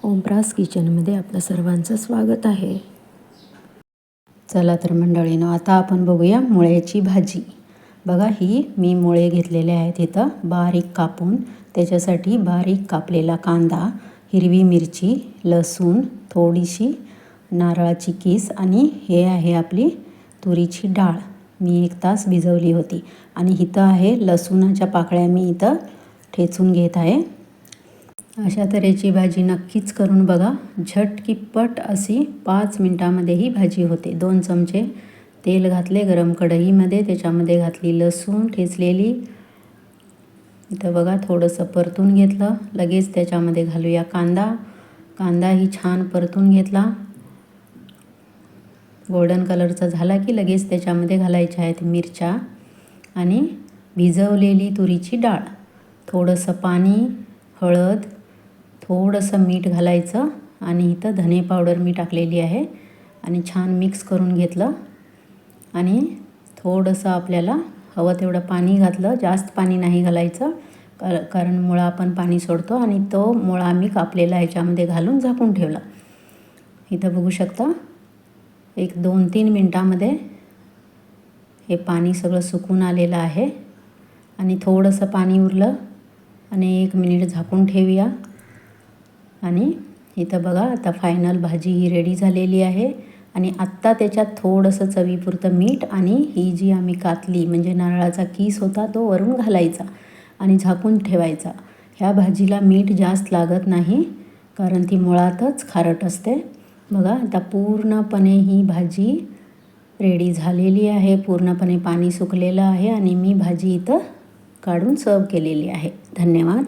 ओमराज किचनमध्ये आपलं सर्वांचं स्वागत आहे. चला तर मंडळींनो, आता आपण बघूया मुळ्याची भाजी. बघा, ही मी मुळे घेतलेले आहेत इथं बारीक कापून. त्याच्यासाठी बारीक कापलेला कांदा, हिरवी मिरची, लसूण, थोडीशी नारळाची कीस आणि हे आहे आपली तुरीची डाळ. मी 1 तास भिजवली होती. आणि इथं आहे लसूणाच्या पाकळ्या, मी इथं ठेचून घेत आहे. अशा तऱ्हेची भाजी नक्कीच करून बघा. झटकीपट अशी 5 मिनिटामध्ये ही भाजी होते. 2 चमचे तेल घातले गरम कढईमध्ये, त्याच्यामध्ये घातली लसूण ठेचलेली. इथं बघा थोडंसं परतून घेतलं. लगेच त्याच्यामध्ये घालूया कांदाही छान परतून घेतला. गोल्डन कलरचा झाला की लगेच त्याच्यामध्ये घालायच्या आहेत मिरच्या आणि भिजवलेली तुरीची डाळ, थोडंसं पाणी, हळद, थोडंसं मीठ घालायचं आणि इथं धने पावडर मी टाकलेली आहे आणि छान मिक्स करून घेतलं. आणि थोडंसं आपल्याला हवं तेवढं पाणी घातलं. जास्त पाणी नाही घालायचं, कारण मुळा आपण पाणी सोडतो. आणि तो मुळा मी कापलेला ह्याच्यामध्ये घालून झाकून ठेवला. इथं बघू शकता 1-2-3 मिनटामध्ये हे पाणी सगळं सुकून आलेलं आहे. आणि थोडंसं पाणी उरलं आणि 1 मिनिट झाकून ठेवूया. आणि इथं बघा आता फायनल भाजी ही रेडी झालेली आहे. आणि आत्ता त्याच्यात थोडंसं चवीपुरतं मीठ आणि ही जी आम्ही कातली म्हणजे नारळाचा कीस होता तो वरून घालायचा आणि झाकून ठेवायचा. ह्या भाजीला मीठ जास्त लागत नाही, कारण ती मुळातच खारट असते. बघा आता पूर्णपणे ही भाजी रेडी झालेली आहे. पूर्णपणे पाणी सुकलेलं आहे आणि मी भाजी इथं काढून सर्व केलेली आहे. धन्यवाद.